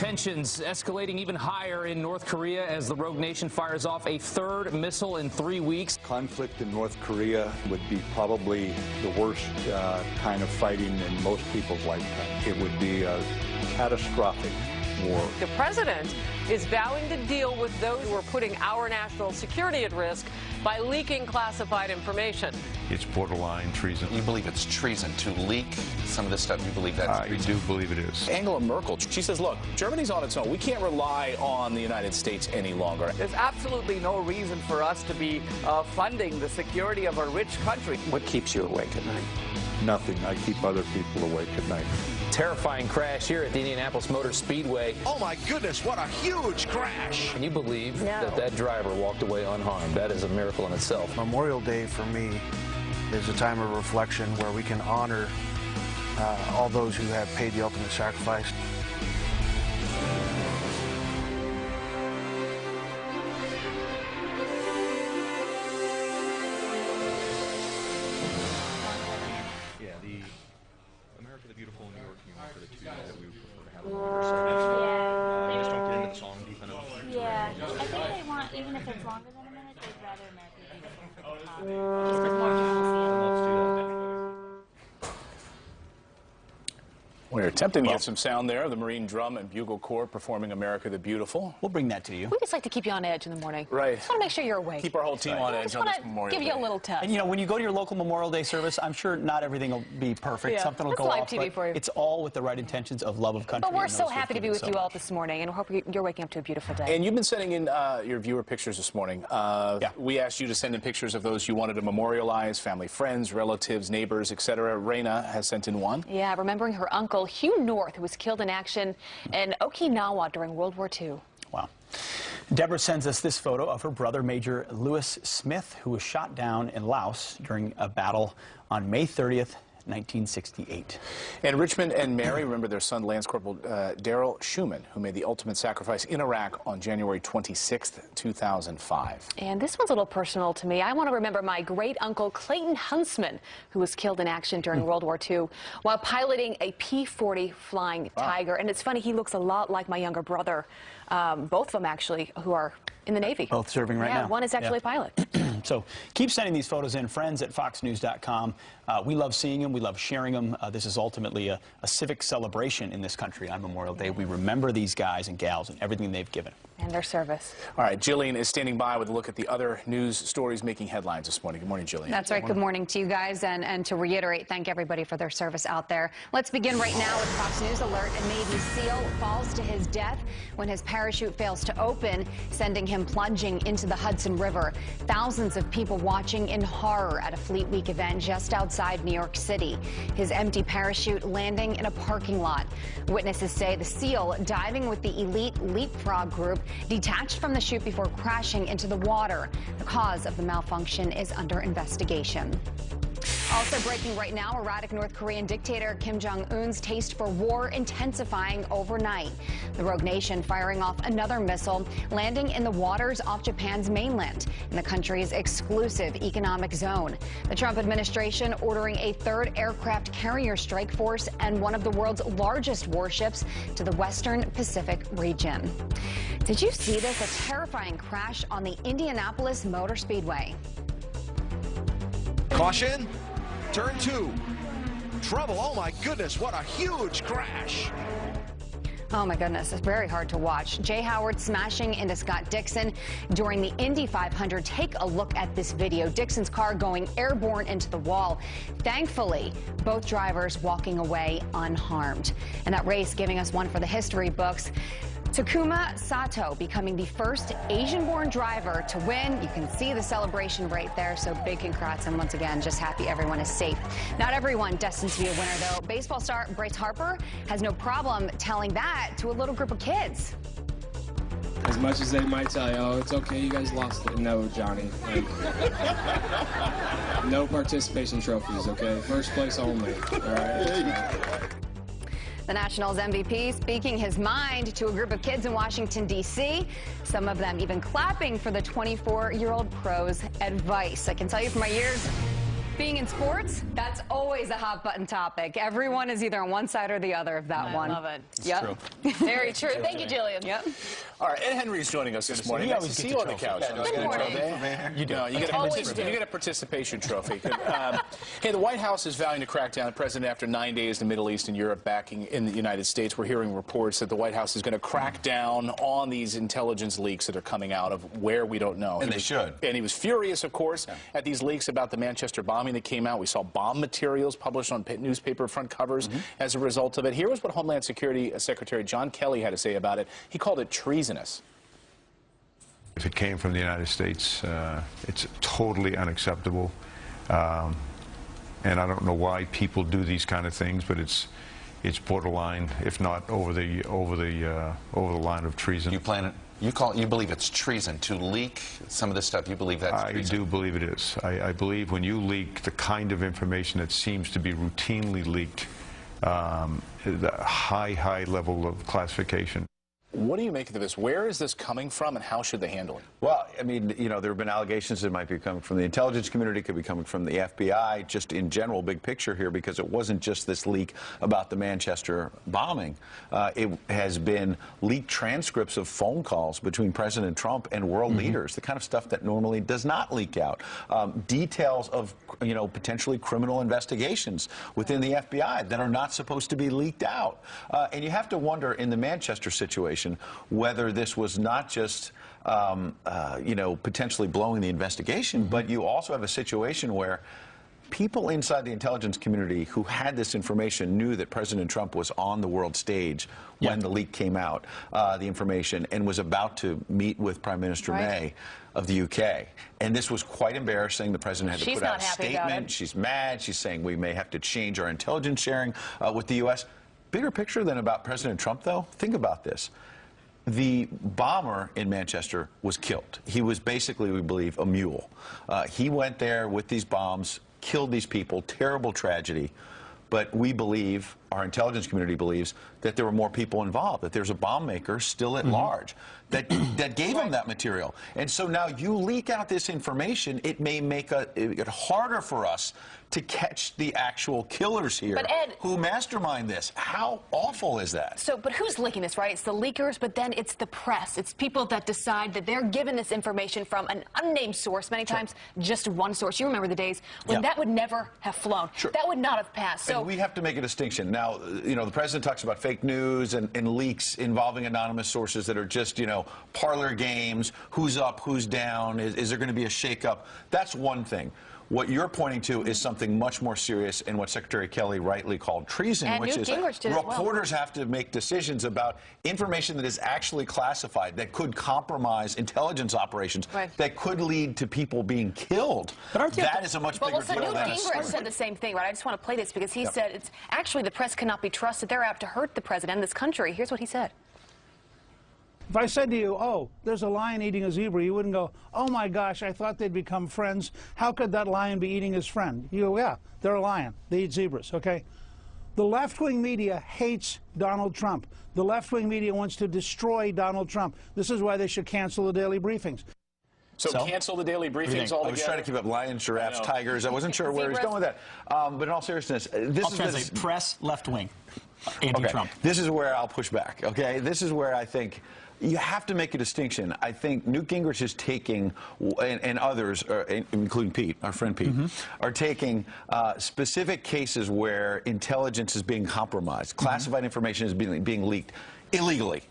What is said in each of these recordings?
Tensions escalating even higher in North Korea as the rogue nation fires off a third missile in 3 weeks. Conflict in North Korea would be probably the worst kind of fighting in most people's lifetime. It would be a catastrophic war. The president is vowing to deal with those who are putting our national security at risk by leaking classified information. It's borderline treason. You believe it's treason to leak some of this stuff? You believe that's treason? I do believe it is. Angela Merkel, she says, look, Germany's on its own. We can't rely on the United States any longer. There's absolutely no reason for us to be funding the security of a rich country. What keeps you awake at night? Nothing. I keep other people awake at night. Terrifying crash here at the Indianapolis Motor Speedway. Oh my goodness, what a huge crash! Can you believe that driver walked away unharmed? That is a miracle in itself. Memorial Day for me is a time of reflection where we can honor all those who have paid the ultimate sacrifice. Yeah, the America the Beautiful and New York, New York are the two that we would prefer to have on the you just don't get into the song deep enough. Yeah, I think they want, even if it's longer than a minute, they'd rather America the Beautiful for the top. Just because more people see it. Let's do that. We're attempting to get some sound there. The Marine Drum and Bugle Corps performing America the Beautiful. We'll bring that to you. We just like to keep you on edge in the morning. Right. Just want to make sure you're awake. Keep our whole team on edge on this Memorial Give Day. you a little test. And you know, when you go to your local Memorial Day service, I'm sure not everything will be perfect. Yeah. Something will That's go live off. TV but for you. It's all with the right intentions of love of country. But we're and so those who happy to have be given with so you all much. this morning, and we hope you're waking up to a beautiful day. And you've been sending in your viewer pictures this morning. We asked you to send in pictures of those you wanted to memorialize, family, friends, relatives, neighbors, etc. Raina has sent in one. Yeah, remembering her uncle, Hugh North, who was killed in action in Okinawa during World War II. Wow. Deborah sends us this photo of her brother, Major Lewis Smith, who was shot down in Laos during a battle on May 30th, 1968. And Richmond and Mary remember their son, Lance Corporal Daryl Schumann, who made the ultimate sacrifice in Iraq on January 26th, 2005. And this one's a little personal to me. I want to remember my great-uncle Clayton Huntsman, who was killed in action during World War II while piloting a P-40 Flying Tiger. And it's funny, he looks a lot like my younger brother, both of them actually, who are in the Navy. Both serving right now. Yeah, one is actually a pilot. So keep sending these photos in, friends at foxnews.com. We love seeing them. We love sharing them. This is ultimately a civic celebration in this country on Memorial Day. We remember these guys and gals and everything they've given. And their service. All right, Jillian is standing by with a look at the other news stories making headlines this morning. Good morning, Jillian. That's right. Good morning to you guys. And to reiterate, thank everybody for their service out there. Let's begin right now with Fox News alert. A Navy SEAL falls to his death when his parachute fails to open, sending him plunging into the Hudson River. Thousands of people watching in horror at a Fleet Week event just outside New York City. His empty parachute landing in a parking lot. Witnesses say the SEAL, diving with the elite Leapfrog group, detached from the chute before crashing into the water. The cause of the malfunction is under investigation. Also breaking right now, erratic North Korean dictator Kim Jong-un's taste for war intensifying overnight. The rogue nation firing off another missile, landing in the waters off Japan's mainland, in the country's exclusive economic zone. The Trump administration ordering a third aircraft carrier strike force and one of the world's largest warships to the western Pacific region. Did you see this? A terrifying crash on the Indianapolis Motor Speedway. Caution, turn 2. Trouble, oh my goodness, what a huge crash. Oh my goodness, it's very hard to watch. Jay Howard smashing into Scott Dixon during the Indy 500. Take a look at this video. Dixon's car going airborne into the wall. Thankfully, both drivers walking away unharmed. And that race giving us one for the history books. Takuma Sato becoming the first Asian-born driver to win. You can see the celebration right there, so big congrats, and once again, just happy everyone is safe. Not everyone destined to be a winner, though. Baseball star Bryce Harper has no problem telling that to a little group of kids. As much as they might tell you, oh, it's okay, you guys lost it. No, Johnny. Like, no participation trophies, okay? First place only, all right? The Nationals MVP speaking his mind to a group of kids in Washington, D.C., some of them even clapping for the 24-year-old pro's advice. I can tell you from my years Being in sports, that's always a hot button topic. Everyone is either on one side or the other of that one. I love it. Yep. Very true. Thank you, Jillian. Yep. All right, Ed Henry's joining us this morning. Nice to see you on the couch. Good morning. You do. You get a participation trophy. Hey, the White House is vowing to crack down the president after 9 days in the Middle East and Europe backing in the United States. We're hearing reports that the White House is going to crack down on these intelligence leaks that are coming out of where we don't know. And they should. And he was furious, of course, at these leaks about the Manchester bombing that came out. We saw bomb materials published on newspaper front covers as a result of it. Here was what Homeland Security Secretary John Kelly had to say about it. He called it treasonous. If it came from the United States, it's totally unacceptable. And I don't know why people do these kind of things, but it's borderline, if not over the line of treason. You believe it's treason to leak some of this stuff? You believe that's treason? I do believe it is. I believe when you leak the kind of information that seems to be routinely leaked, the high level of classification. What do you make of this? Where is this coming from, and how should they handle it? Well, I mean, you know, there have been allegations that it might be coming from the intelligence community, could be coming from the FBI, just in general, big picture here, because it wasn't just this leak about the Manchester bombing. It has been leaked transcripts of phone calls between President Trump and world leaders, the kind of stuff that normally does not leak out. Details of, you know, potentially criminal investigations within the FBI that are not supposed to be leaked out. And you have to wonder, in the Manchester situation, whether this was not just, you know, potentially blowing the investigation, but you also have a situation where people inside the intelligence community who had this information knew that President Trump was on the world stage when the leak came out, the information, and was about to meet with Prime Minister May of the UK. And this was quite embarrassing. The president had to put out a statement. She's mad. She's saying we may have to change our intelligence sharing with the U.S. Bigger picture than about President Trump, though, think about this. The bomber in Manchester was killed. He was basically, we believe, a mule. He went there with these bombs, killed these people, terrible tragedy. But we believe, our intelligence community believes, that there were more people involved, that there's a bomb maker still at large that gave him that material. And so now you leak out this information, it may make it harder for us to catch the actual killers here who mastermind this. How awful is that? So, but who's leaking this, right? It's the leakers, but then it's the press. It's people that decide that they're given this information from an unnamed source, many times just one source. You remember the days when that would never have flown. That would not have passed. So and we have to make a distinction. Now, you know, the president talks about fake news and leaks involving anonymous sources that are just, you know, parlor games, who's up, who's down, is there going to be a shakeup? That's one thing. What you're pointing to is something much more serious and what Secretary Kelly rightly called treason, and which is reporters have to make decisions about information that is actually classified, that could compromise intelligence operations, that could lead to people being killed. But that is a much bigger deal. Newt Gingrich said the same thing, right? I just want to play this because he said it's actually the press cannot be trusted. They're apt to hurt the president and this country. Here's what he said. If I said to you, oh, there's a lion eating a zebra, you wouldn't go, oh my gosh, I thought they'd become friends. How could that lion be eating his friend? You go, yeah, they're a lion. They eat zebras, okay? The left-wing media hates Donald Trump. The left-wing media wants to destroy Donald Trump. This is why they should cancel the daily briefings. So cancel the daily briefings altogether? I was trying to keep up lions, giraffes, tigers. I wasn't sure where he was going with that. But in all seriousness, this I'll translate press, left-wing, anti-Trump. This is where I'll push back, okay? This is where I think you have to make a distinction. I think Newt Gingrich is taking, and others, including Pete, our friend Pete, are taking specific cases where intelligence is being compromised, classified information is being leaked illegally.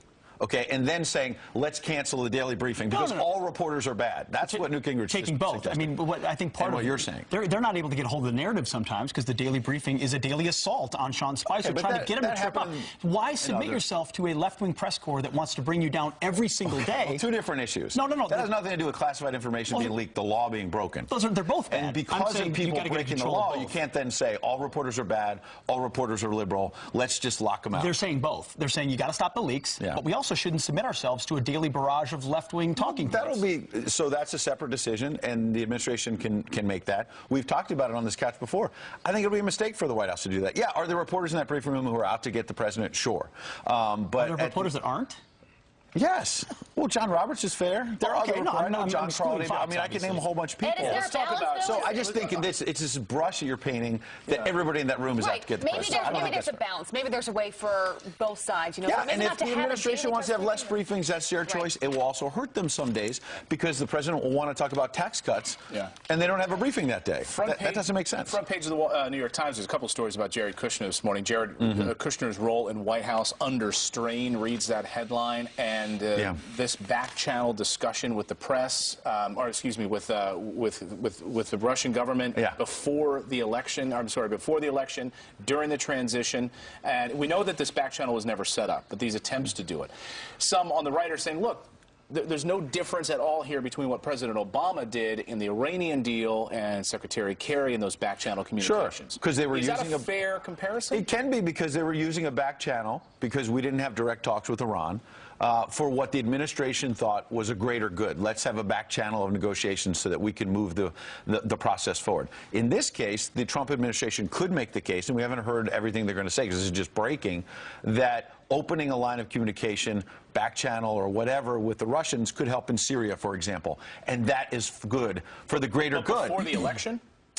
Okay, and then saying, let's cancel the daily briefing because all reporters are bad. That's what Newt Gingrich is taking both. I mean, what I think part of what you're saying. They're not able to get a hold of the narrative sometimes because the daily briefing is a daily assault on Sean Spicer, trying to get him to trip up. Why submit yourself to a left-wing press corps that wants to bring you down every single day? Well, two different issues. No. That has nothing to do with classified information being leaked, the law being broken. They're both bad. And because of people breaking the law, you can't then say all reporters are bad, all reporters are liberal, let's just lock them out. They're saying both. They're saying you got to stop the leaks, but we also shouldn't submit ourselves to a daily barrage of left-wing talking points. So that's a separate decision, and the administration can make that. We've talked about it on this couch before. I think it would be a mistake for the White House to do that. Yeah, are there reporters in that briefing room who are out to get the president? Sure. But are there reporters that aren't? Yes. Well, John Roberts is fair. There are Okay, other no, reporters. I'm John excluding Crowley. Fox, I mean, I can name a whole bunch of people. Ed, is there Let's talk balance, about. though? So I just think it's this brush that you're painting that everybody in that room is out to get the Maybe president. I don't maybe think there's a balance. Maybe there's a way for both sides. You know, Yeah, maybe and not if to the have a administration daily wants to have less presentation. briefings, that's their choice. It will also hurt them some days because the president will want to talk about tax cuts, and they don't have a briefing that day. That doesn't make sense. Front page of the New York Times, there's a couple of stories about Jared Kushner this morning. Jared Kushner's role in White House under strain reads that headline, and this back-channel discussion with the press, or excuse me, with the Russian government before the election. I'm sorry, before the election, during the transition, and we know that this back-channel was never set up, but these attempts to do it. Some on the right are saying, look, there's no difference at all here between what President Obama did in the Iranian deal and Secretary Kerry in those back-channel communications. Because they were Is using that a fair comparison? It can be because they were using a back channel because we didn't have direct talks with Iran for what the administration thought was a greater good. Let's have a back channel of negotiations so that we can move the process forward. In this case, the Trump administration could make the case, and we haven't heard everything they're going to say because this is just breaking, that opening a line of communication, back channel or whatever with the Russians could help in Syria, for example. And that is good for the greater good. Before the election?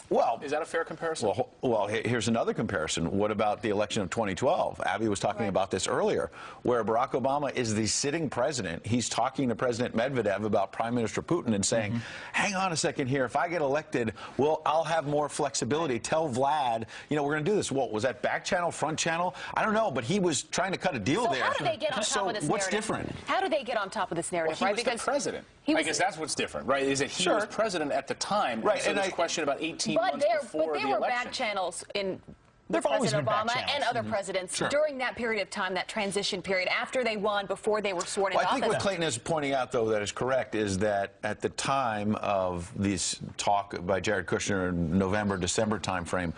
Well, is that a fair comparison? Well, here's another comparison. What about the election of 2012? Abby was talking about this earlier, where Barack Obama is the sitting president. He's talking to President Medvedev about Prime Minister Putin and saying, hang on a second here. If I get elected, I'll have more flexibility. Tell Vlad, you know, we're going to do this. What, was that back channel, front channel? I don't know, but he was trying to cut a deal there. So how do they get on top of this narrative? What's different? How do they get on top of this narrative, Well, he was the president. I guess that's what's different, right? Is that he was president at the time. Right, So and there's a question about 18 months before but there the were election. back channels in There've always President been back Obama channels. and other presidents Sure. during that period of time, that transition period, after they won, before they were sworn into I think office. what Clayton is pointing out, though, that is correct, is that at the time of this talk by Jared Kushner in November, December timeframe,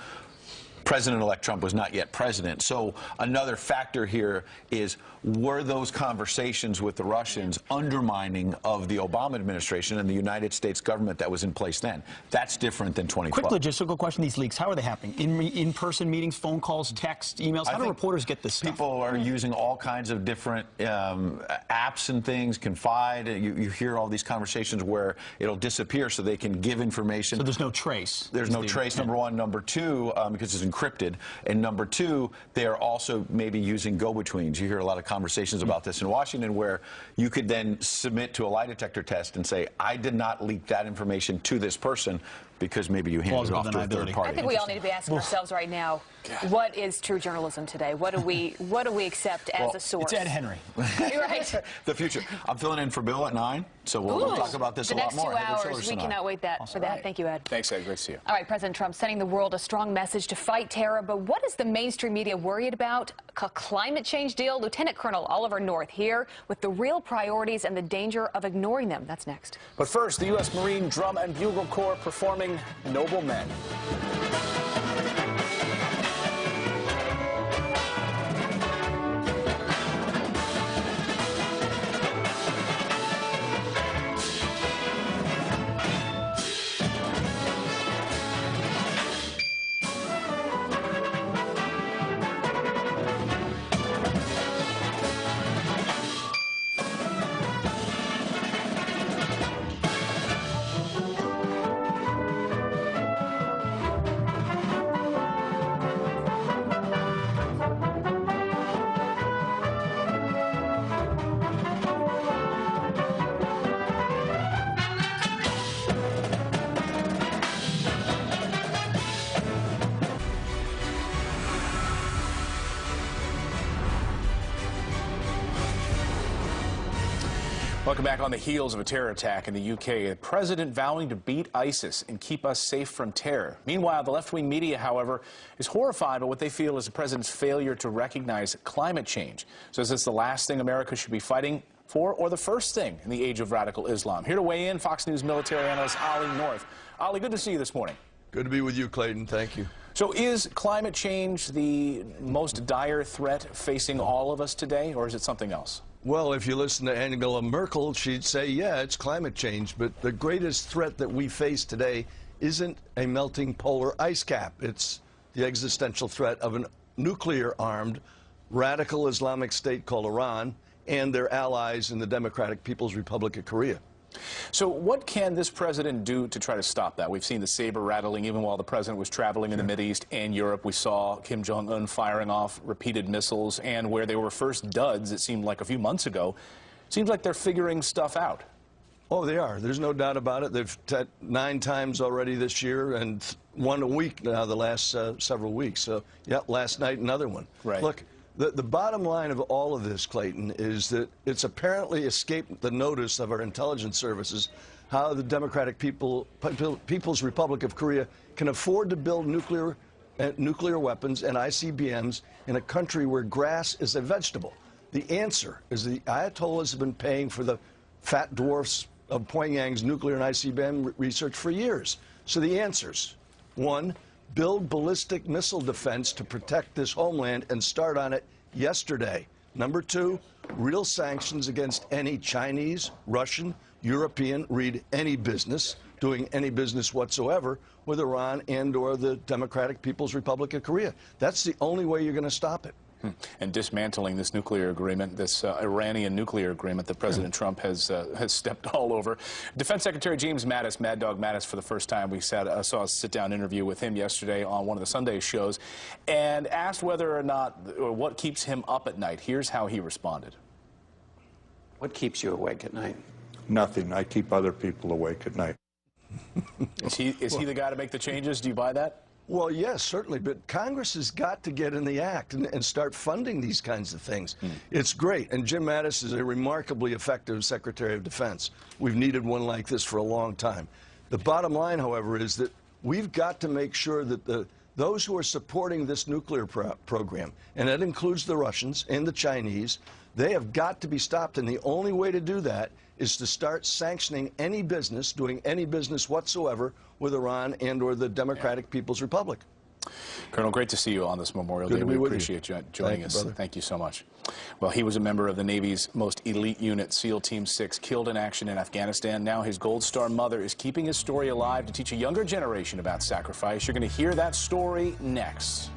President-elect Trump was not yet president. So another factor here is, were those conversations with the Russians undermining of the Obama administration and the United States government that was in place then? That's different than 2012. Quick logistical question. These leaks, how are they happening? In-person meetings, phone calls, text, emails? How do reporters get this stuff? People are using all kinds of different apps and things, Confide. You hear all these conversations where it'll disappear so they can give information. So there's no trace? There's no trace, number one. Number two, because it's encrypted. And number two, they are also maybe using go-betweens. You hear a lot of conversations about this in Washington where you could then submit to a lie detector test and say, I did not leak that information to this person, because maybe you handed it off to a third party. I think we all need to be asking ourselves right now, what is true journalism today? What do we accept as a source? It's Ed Henry. Right. The future. I'm filling in for Bill at 9, so we'll talk about this a lot more. The next 2 hours, we cannot wait for that. Thank you, Ed. Thanks, Ed. Great to see you. All right, President Trump sending the world a strong message to fight terror, but what is the mainstream media worried about? A climate change deal? Lieutenant Colonel Oliver North here with the real priorities and the danger of ignoring them. That's next. But first, the U.S. Marine Drum and Bugle Corps performing Noble Men. Welcome back. On the heels of a terror attack in the UK, the president vowing to beat ISIS and keep us safe from terror. Meanwhile, the left-wing media, however, is horrified by what they feel is the president's failure to recognize climate change. So is this the last thing America should be fighting for, or the first thing in the age of radical Islam? Here to weigh in, Fox News military analyst Ollie North. Ollie, good to see you this morning. Good to be with you, Clayton. Thank you. So is climate change the most dire threat facing all of us today, or is it something else? Well, if you listen to Angela Merkel, she'd say, yeah, it's climate change. But the greatest threat that we face today isn't a melting polar ice cap. It's the existential threat of a nuclear-armed radical Islamic state called Iran and their allies in the Democratic People's Republic of Korea. So what can this president do to try to stop that? We've seen the saber rattling even while the president was traveling in the Mideast and Europe. We saw Kim Jong-un firing off repeated missiles, and where they were first duds, it seemed like a few months ago, it seems like they're figuring stuff out. Oh, they are. There's no doubt about it. They've 9 times already this year and 1 a week now the last several weeks. So, yeah, last night another one. Right. Look, the bottom line of all of this, Clayton, is that it's apparently escaped the notice of our intelligence services how the Democratic People's Republic of Korea can afford to build nuclear weapons and ICBMs in a country where grass is a vegetable. The answer is the Ayatollahs have been paying for the fat dwarfs of Pyongyang's nuclear and ICBM research for years. So the answers: 1, build ballistic missile defense to protect this homeland and start on it yesterday. Number 2, real sanctions against any Chinese, Russian, European, read any business, doing any business whatsoever with Iran and or the Democratic People's Republic of Korea. That's the only way you're going to stop it. And dismantling this nuclear agreement, this Iranian nuclear agreement that President Trump has stepped all over. Defense Secretary James Mattis, Mad Dog Mattis, for the first time, we saw a sit-down interview with him yesterday on one of the Sunday shows, and asked whether or not, or what keeps him up at night. Here's how he responded. What keeps you awake at night? Nothing. I keep other people awake at night. Is he the guy to make the changes? Do you buy that? Well, yes, certainly, but Congress has got to get in the act and start funding these kinds of things. It's great, and Jim Mattis is a remarkably effective Secretary of Defense. We've needed one like this for a long time. The bottom line, however, is that we've got to make sure that those who are supporting this nuclear program, and that includes the Russians and the Chinese, they have got to be stopped, and the only way to do that is to start sanctioning any business, doing any business whatsoever with Iran and or the Democratic People's Republic. Colonel, great to see you on this Memorial Good Day. to be We with appreciate you. you joining us. Thank you so much. Well, he was a member of the Navy's most elite unit, SEAL Team 6, killed in action in Afghanistan. Now his Gold Star mother is keeping his story alive to teach a younger generation about sacrifice. You're going to hear that story next.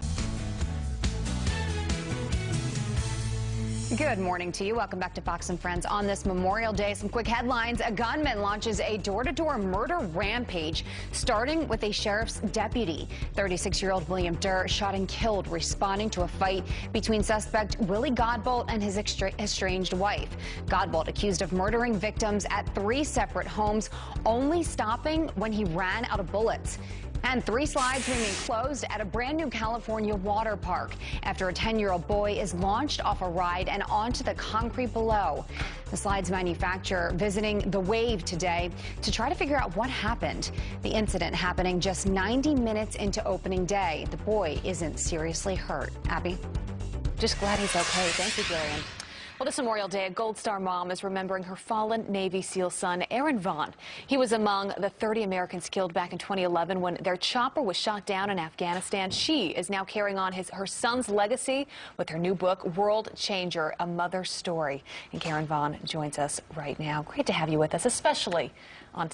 Good morning to you. Welcome back to Fox and Friends on this Memorial Day. Some quick headlines. A gunman launches a door-to-door murder rampage, starting with a sheriff's deputy. 36-year-old William Durr shot and killed responding to a fight between suspect Willie Godbolt and his estranged wife. Godbolt accused of murdering victims at 3 separate homes, only stopping when he ran out of bullets. And 3 slides remain closed at a brand new California water park after a 10-year-old boy is launched off a ride and onto the concrete below. The slides manufacturer visiting The Wave today to try to figure out what happened. The incident happening just 90 minutes into opening day. The boy isn't seriously hurt. Abby? Just glad he's okay. Thank you, Gillian. Well, this Memorial Day, a Gold Star mom is remembering her fallen Navy SEAL son, Aaron Vaughn. He was among the 30 Americans killed back in 2011 when their chopper was shot down in Afghanistan. She is now carrying on her son's legacy with her new book, World Changer, A Mother's Story. And Karen Vaughn joins us right now. Great to have you with us, especially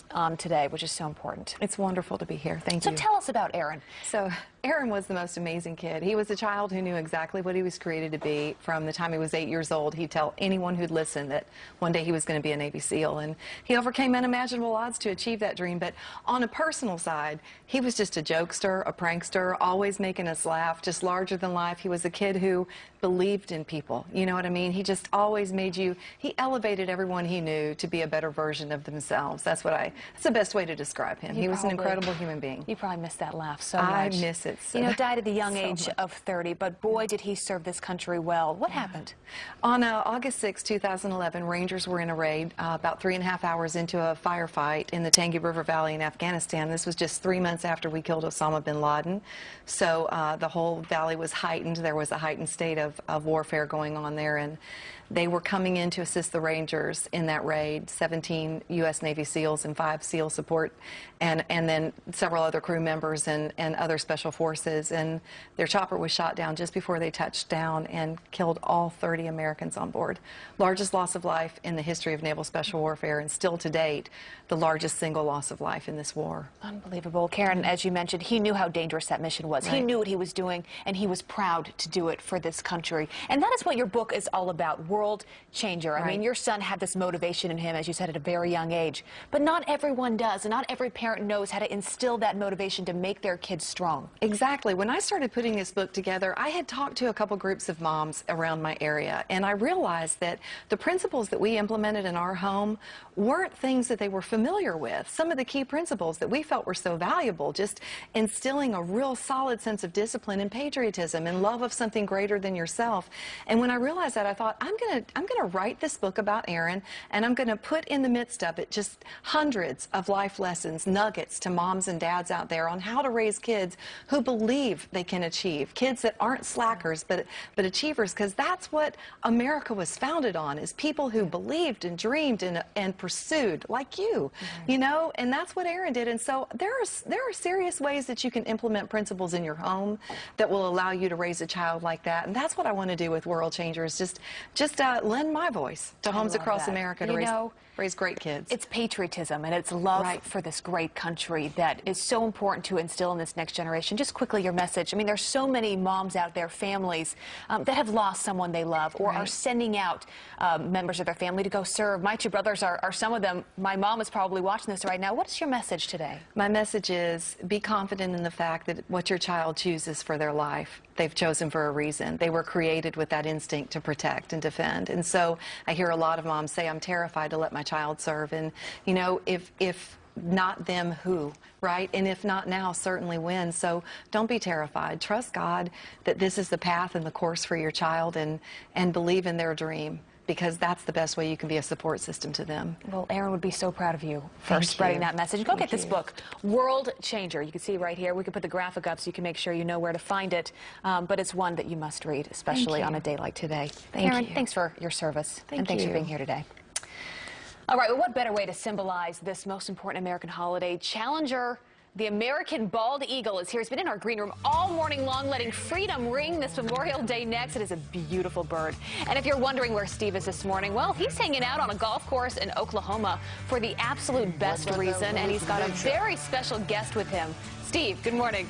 on today, which is so important. It's wonderful to be here. Thank you. So tell us about Aaron. So Aaron was the most amazing kid. He was a child who knew exactly what he was created to be. From the time he was 8 years old, he'd tell anyone who'd listen that one day he was going to be a Navy SEAL. And he overcame unimaginable odds to achieve that dream. But on a personal side, he was just a jokester, a prankster, always making us laugh, just larger than life. He was a kid who believed in people. You know what I mean? He just always he elevated everyone he knew to be a better version of themselves. That's the best way to describe him. He was an incredible human being. You probably miss that laugh so much. I miss it so You know, died at the young so age much. of 30, but boy, did he serve this country well. What happened? On August 6, 2011, Rangers were in a raid about 3.5 hours into a firefight in the Tangi River Valley in Afghanistan. This was just 3 months after we killed Osama bin Laden. So the whole valley was heightened. There was a heightened state of warfare going on there, and they were coming in to assist the Rangers in that raid, 17 U.S. Navy SEALs and 5 SEAL support, and then several other crew members and other special forces. And their chopper was shot down just before they touched down and killed all 30 Americans on board. Largest loss of life in the history of naval special warfare, and still to date, the largest single loss of life in this war. Unbelievable. Karen, as you mentioned, he knew how dangerous that mission was. Right. He knew what he was doing, and he was proud to do it for this country. country. And that is what your book is all about, World Changer. I Right. mean, your son had this motivation in him, as you said, at a very young age. But not everyone does, and not every parent knows how to instill that motivation to make their kids strong. Exactly. When I started putting this book together, I had talked to a couple groups of moms around my area, and I realized that the principles that we implemented in our home weren't things that they were familiar with. Some of the key principles that we felt were so valuable, just instilling a real solid sense of discipline and patriotism and love of something greater than yourself. And when I realized that, I thought, I'm gonna write this book about Aaron, and I'm gonna put in the midst of it just hundreds of life lessons, nuggets to moms and dads out there on how to raise kids who believe they can achieve, kids that aren't slackers but achievers, because that's what America was founded on, is people who believed and dreamed and pursued, like you, you know, and that's what Aaron did. And so there are serious ways that you can implement principles in your home that will allow you to raise a child like that. And that's what I want to do with World Changers, just lend my voice to homes across America to raise great kids. It's patriotism and it's love for this great country that is so important to instill in this next generation. Just quickly, your message. I mean, there's so many moms out there, families that have lost someone they love or are sending out members of their family to go serve. My two brothers are some of them. My mom is probably watching this right now. What is your message today? My message is be confident in the fact that what your child chooses for their life, they've chosen for a reason. They were created with that instinct to protect and defend. And so I hear a lot of moms say, I'm terrified to let my child serve. And, you know, if not them, who, right? And if not now, certainly when. So don't be terrified. Trust God that this is the path and the course for your child, and believe in their dream, because that's the best way you can be a support system to them. Well, Aaron would be so proud of you for spreading that message. Go get this book, World Changer. You can see right here. We can put the graphic up so you can make sure you know where to find it. But it's one that you must read, especially on a day like today. Aaron, thanks for your service. And thanks for being here today. All right, well, what better way to symbolize this most important American holiday? Challenger, the American bald eagle, is here. It's been in our green room all morning long, letting freedom ring this Memorial Day next. It is a beautiful bird. And if you're wondering where Steve is this morning, well, he's hanging out on a golf course in Oklahoma for the absolute best reason, and he's got a very special guest with him. Steve, good morning.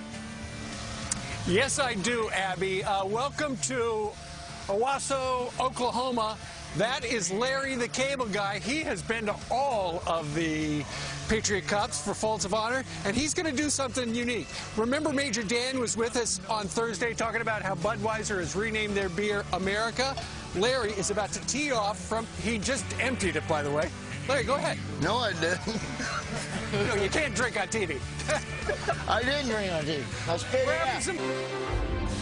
Yes, I do, Abby. Welcome to Owasso, Oklahoma. That is Larry the Cable Guy. He has been to all of the Patriot Cups for Folds of Honor, and he's going to do something unique. Remember Major Dan was with us on Thursday talking about how Budweiser has renamed their beer America? Larry is about to tee off from, he just emptied it, by the way. Larry, go ahead. No, I didn't. No, you can't drink on TV. I didn't drink on TV. I spit it out.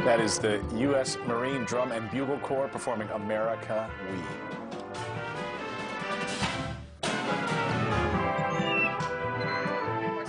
That is the U.S. Marine Drum and Bugle Corps performing America We.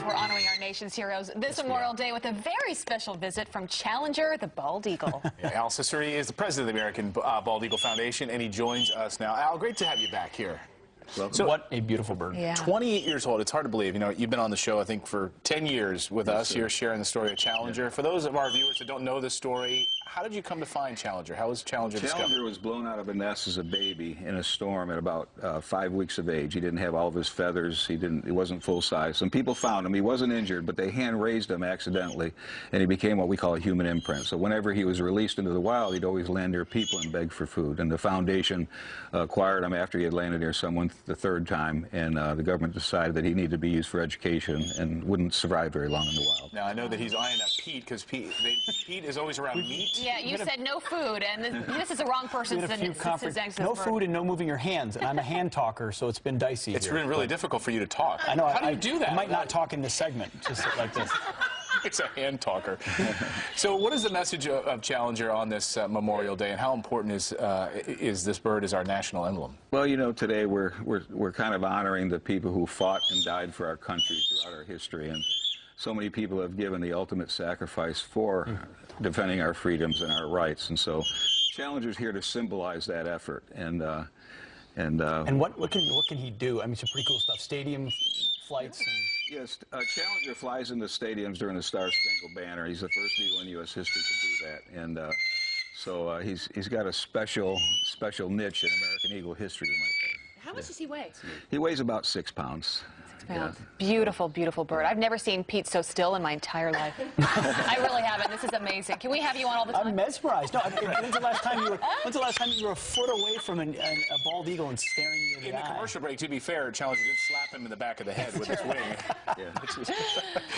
We're honoring our nation's heroes this Memorial Day with a very special visit from Challenger, the Bald Eagle. Al Cicerni is the president of the American Bald Eagle Foundation, and he joins us now. Al, great to have you back here. So, what a beautiful bird. Yeah. 28 years old. It's hard to believe. You know, you've been on the show, I think, for 10 years with us. You're sharing the story of Challenger. For those of our viewers that don't know the story, how did you come to find Challenger? How was Challenger discovered? Challenger was blown out of a nest as a baby in a storm at about 5 weeks of age. He didn't have all of his feathers. He wasn't full size. Some people found him. He wasn't injured, but they hand raised him accidentally, and he became what we call a human imprint. So whenever he was released into the wild, he'd always land near people and beg for food. And the foundation acquired him after he had landed near someone the third time, and the government decided that he needed to be used for education and wouldn't survive very long in the wild. Now, I know that he's eyeing up Pete, because Pete is always around meat. Yeah, you said no food, and this is the wrong person since no food and no moving your hands, and I'm a hand talker, so it's been dicey. It's been really difficult for you to talk. I know. How do you do that? I might not talk in this segment, just like this. It's a hand talker. So what is the message of Challenger on this Memorial Day, and how important is this bird as our national emblem? Well, you know, today we're kind of honoring the people who fought and died for our country throughout our history, and so many people have given the ultimate sacrifice for defending our freedoms and our rights, and so Challenger's here to symbolize that effort. And what can he do? I mean, some pretty cool stuff. Stadium flights. Yes, Challenger flies into stadiums during the Star Spangled Banner. He's the first eagle in U.S. history to do that, and so he's got a special niche in American Eagle history, you might say. How much does he weigh? He weighs about 6 pounds. Yeah. Beautiful, beautiful bird. I've never seen Pete so still in my entire life. I really haven't. This is amazing. Can we have you on all the time? I'm mesmerized. No, when's the last time you were a foot away from a bald eagle and staring you in the eye? In the commercial break, to be fair, Challenger did slap him in the back of the head with his wing. Yeah,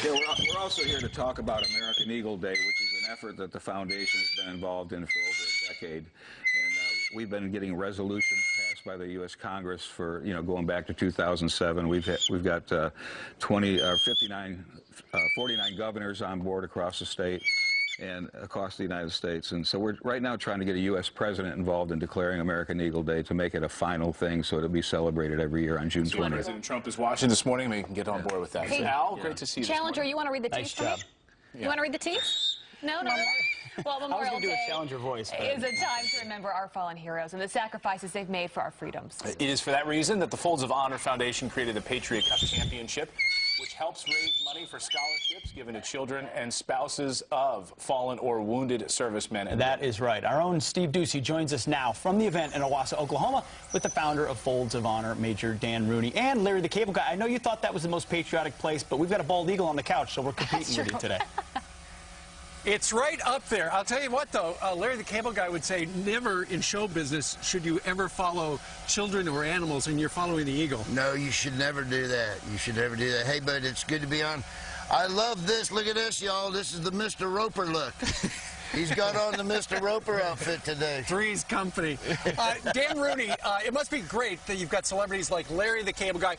we're also here to talk about American Eagle Day, which is an effort that the foundation has been involved in for over a decade. And we've been getting resolutions passed by the U.S. Congress for, going back to 2007. We've got 49 governors on board across the state and across the United States. And so we're right now trying to get a U.S. president involved in declaring American Eagle Day to make it a final thing so it'll be celebrated every year on June 20th. President Trump is watching this morning. Maybe you can get on board with that. Hey, Al, great to see you. Challenger, you want to read the text for me? Nice job. You want to read the text? No. Well, Memorial do Day a Challenger voice, is a time to remember our fallen heroes and the sacrifices they've made for our freedoms. It is for that reason that the Folds of Honor Foundation created the Patriot Cup Championship, which helps raise money for scholarships given to children and spouses of fallen or wounded servicemen. That is right. Our own Steve Doocy joins us now from the event in Owasso, Oklahoma, with the founder of Folds of Honor, Major Dan Rooney, and Larry the Cable Guy. I know you thought that was the most patriotic place, but we've got a bald eagle on the couch, so we're competing with you today. It's right up there. I'll tell you what, though, Larry the Cable Guy would say never in show business should you ever follow children or animals, and you're following the eagle. No, you should never do that. You should never do that. Hey, bud, it's good to be on. I love this. Look at this, y'all. This is the Mr. Roper look. He's got on the Mr. Roper outfit today. Three's Company. Dan Rooney, it must be great that you've got celebrities like Larry the Cable Guy.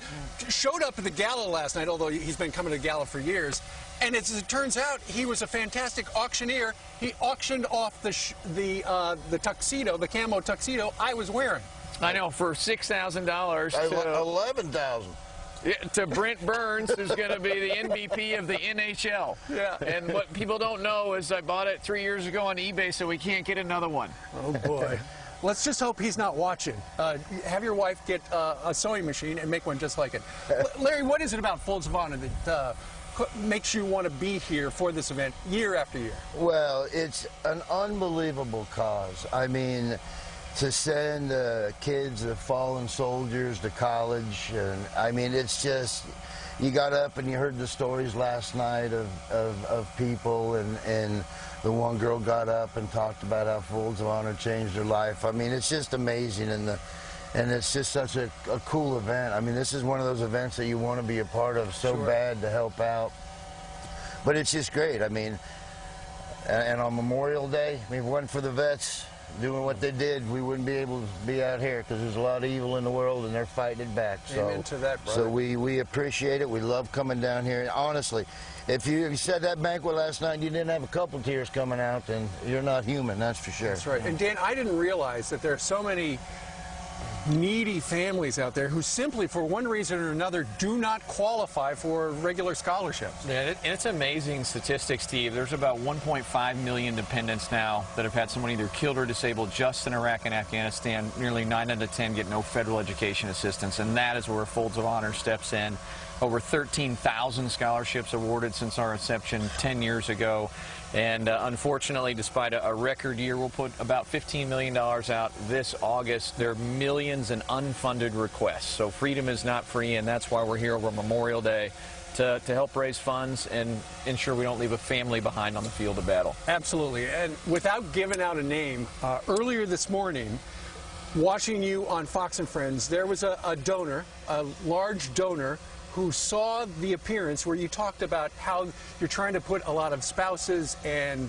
Showed up at the gala last night, although he's been coming to the gala for years. And as it turns out, he was a fantastic auctioneer. He auctioned off the tuxedo, the camo tuxedo I was wearing. I know, for $6,000. $11,000. To Brent Burns, who's going to be the MVP of the NHL. Yeah. And what people don't know is I bought it 3 years ago on eBay, so we can't get another one. Oh, boy. Let's just hope he's not watching. Have your wife get a sewing machine and make one just like it. Larry, what is it about Folds of Honor that makes you want to be here for this event year after year? Well, it's an unbelievable cause. I mean, to send kids, the fallen soldiers, to college, and I mean, it's just, you got up and you heard the stories last night of people, and the one girl got up and talked about how Folds of Honor changed her life. I mean, it's just amazing, and it's just such a cool event. I mean, this is one of those events that you want to be a part of so bad to help out. But it's just great. I mean, and on Memorial Day, I mean, if it wasn't for the vets doing what they did, we wouldn't be able to be out here, because there's a lot of evil in the world and they're fighting it back. Amen to that, brother. So we appreciate it. We love coming down here. And honestly, if you said that banquet last night and you didn't have a couple tears coming out, then you're not human, that's for sure. That's right. And Dan, I didn't realize that there are so many needy families out there who simply, for one reason or another, do not qualify for regular scholarships. Yeah, and it's amazing statistics, Steve. There's about 1.5 million dependents now that have had someone either killed or disabled just in Iraq and Afghanistan. Nearly 9 out of 10 get no federal education assistance, and that is where Folds of Honor steps in. Over 13,000 scholarships awarded since our inception 10 years ago. And unfortunately, despite a record year, we'll put about $15 million out this August. There are millions in unfunded requests. So freedom is not free, and that's why we're here over Memorial Day to help raise funds and ensure we don't leave a family behind on the field of battle. Absolutely. And without giving out a name, earlier this morning, watching you on Fox and Friends, there was a donor, a large donor, who saw the appearance where you talked about how you're trying to put a lot of spouses and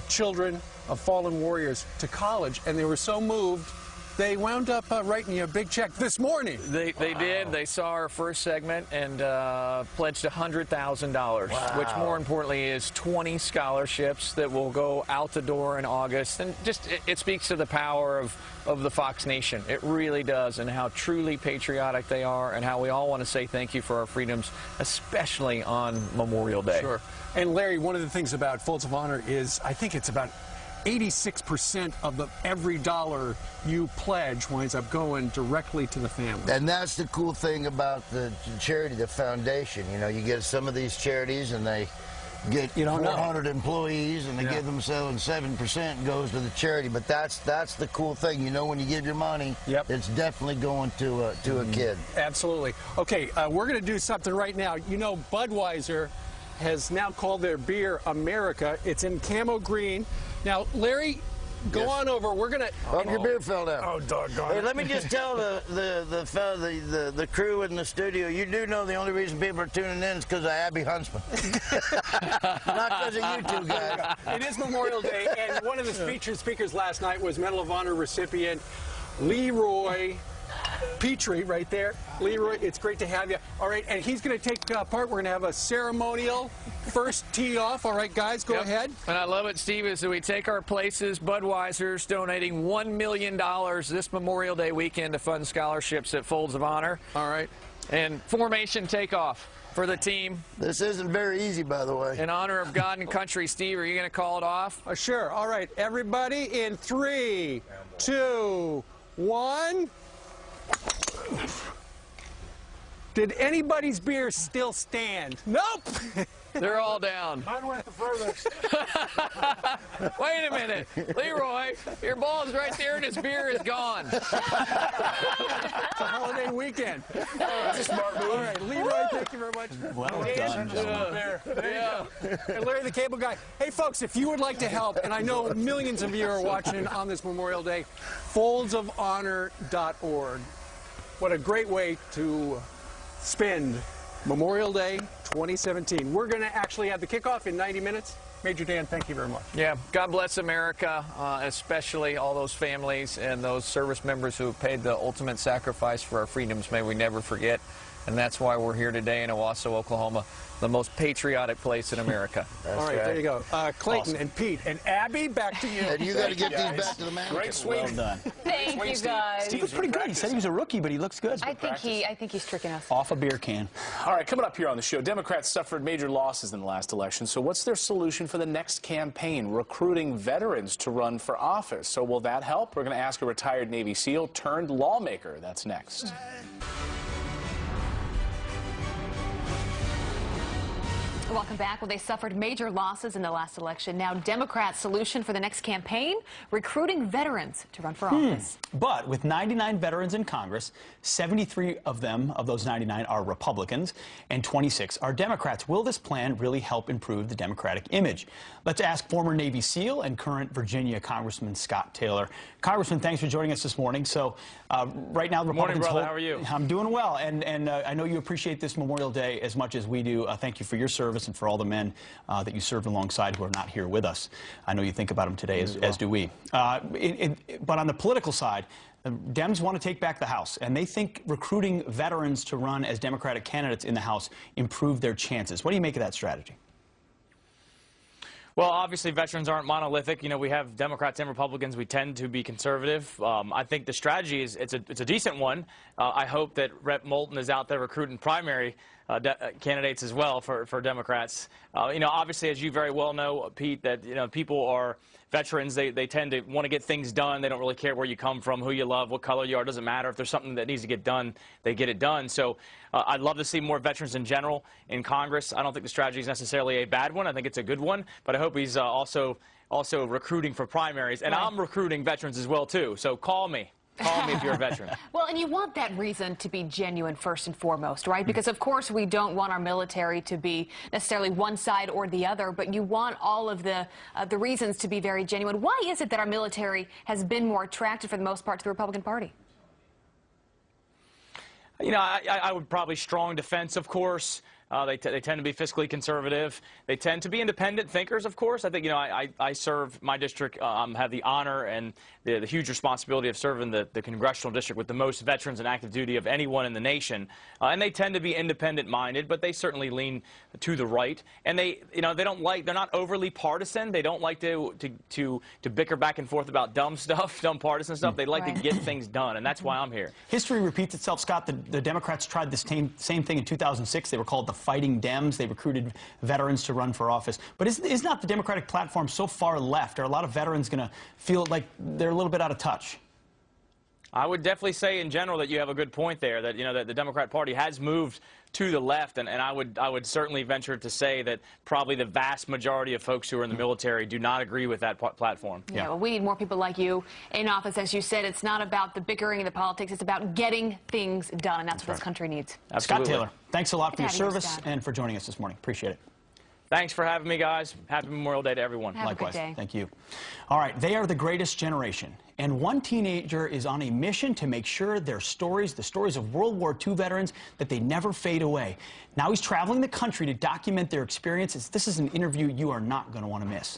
children of fallen warriors to college, and they were so moved they wound up writing you a big check this morning. They did. They saw our first segment and pledged $100,000, which more importantly is 20 scholarships that will go out the door in August. And just it speaks to the power of the Fox Nation. It really does, and how truly patriotic they are, and how we all want to say thank you for our freedoms, especially on Memorial Day. Sure. And Larry, one of the things about Folds of Honor is I think it's about 86% of every dollar you pledge winds up going directly to the family. And that's the cool thing about the charity, the foundation. You know, you get some of these charities and they get 400 employees and they give themselves 7% goes to the charity. But that's the cool thing. You know, when you give your money, it's definitely going to a kid. Absolutely. Okay, we're going to do something right now. You know, Budweiser has now called their beer America. It's in camo green. Now, Larry, go on over. We're gonna. Oh, your beer fell down. Oh, doggone Hey, it. let me just tell the crew in the studio. You do know the only reason people are tuning in is because of Abby Huntsman, not because of you two guys. It is Memorial Day, and one of the featured speakers last night was Medal of Honor recipient Leroy Petrie, right there. Leroy, it's great to have you. All right, and he's going to take part. We're going to have a ceremonial first tee off. All right, guys, go ahead. And I love it, Steve, as we take our places. Budweiser's donating $1 million this Memorial Day weekend to fund scholarships at Folds of Honor. All right. And formation takeoff for the team. This isn't very easy, by the way. In honor of God and country, Steve, are you going to call it off? Sure. All right, everybody, in 3, 2, 1. Did anybody's beer still stand? Nope. They're all down. Mine went the furthest. Wait a minute. Leroy, your ball's right there and his beer is gone. It's a holiday weekend. That's a smart move. All right, Leroy, thank you very much. Well done, There you go. And Larry the Cable Guy. Hey, folks, if you would like to help, and I know millions of you are watching on this Memorial Day, foldsofhonor.org. What a great way to spend Memorial Day 2017. We're going to actually have the kickoff in 90 minutes. Major Dan, thank you very much. Yeah, God bless America, especially all those families and those service members who have paid the ultimate sacrifice for our freedoms. May we never forget. And that's why we're here today in Owasso, Oklahoma, the most patriotic place in America. All right, there you go. Clayton Awesome. and Pete and Abby, back to you. And you got to get these back to the man. Great swing. Well done. Thank you, guys. He looks pretty good. He said he was a rookie, but he looks good. I think he's tricking us. Off a beer can. All right, coming up here on the show, Democrats suffered major losses in the last election. So what's their solution for the next campaign? Recruiting veterans to run for office. So will that help? We're going to ask a retired Navy SEAL turned lawmaker. That's next. Welcome back. Well, they suffered major losses in the last election. Now, Democrats' solution for the next campaign, recruiting veterans to run for office. But with 99 veterans in Congress, 73 of those 99 are Republicans, and 26 are Democrats. Will this plan really help improve the Democratic image? Let's ask former Navy SEAL and current Virginia Congressman Scott Taylor. Congressman, thanks for joining us this morning. So, right now, the Republicans... Morning, brother. How are you? I'm doing well, and I know you appreciate this Memorial Day as much as we do. Thank you for your service and for all the men that you served alongside who are not here with us. I know you think about them today, as do we. But on the political side, Dems want to take back the House, and they think recruiting veterans to run as Democratic candidates in the House improve their chances. What do you make of that strategy? Well, obviously, veterans aren't monolithic. You know, we have Democrats and Republicans. We tend to be conservative. I think the strategy is it's a decent one. I hope that Rep. Moulton is out there recruiting primary candidates as well for Democrats. You know, obviously, as you very well know, Pete, that people are veterans. They tend to want to get things done. They don't really care where you come from, who you love, what color you are. It doesn't matter. If there's something that needs to get done, they get it done. So I'd love to see more veterans in general in Congress. I don't think the strategy is necessarily a bad one. I think it's a good one. But I hope he's also recruiting for primaries. And I'm recruiting veterans as well, too. So call me. Call me if you're a veteran. Well, and you want that reason to be genuine first and foremost, right? Because, of course, we don't want our military to be necessarily one side or the other, but you want all of the reasons to be very genuine. Why is it that our military has been more attracted, for the most part, to the Republican Party? You know, I would probably strong defense, of course. They tend to be fiscally conservative. They tend to be independent thinkers, of course. I think, I serve my district, have the honor and the huge responsibility of serving the congressional district with the most veterans in active duty of anyone in the nation. And they tend to be independent-minded, but they certainly lean to the right. And they're not overly partisan. They don't like to bicker back and forth about dumb stuff, dumb partisan stuff. They like to get things done, and that's why I'm here. History repeats itself, Scott. The Democrats tried the same thing in 2006. They were called the Fighting Dems. They recruited veterans to run for office. But is not the Democratic platform so far left? Are a lot of veterans going to feel like they're a little bit out of touch? I would definitely say in general that you have a good point there, that that the Democrat Party has moved to the left, and I would certainly venture to say that probably the vast majority of folks who are in the military do not agree with that platform. Yeah, well, we need more people like you in office. As you said, it's not about the bickering and the politics, it's about getting things done, and that's what this country needs. Scott Taylor, thanks a lot for your service and for joining us this morning. Appreciate it. Thanks for having me, guys. Happy Memorial Day to everyone. Likewise. Thank you. All right, they are the greatest generation, and one teenager is on a mission to make sure their stories, the stories of World War II veterans, that they never fade away. Now he's traveling the country to document their experiences. This is an interview you are not going to want to miss.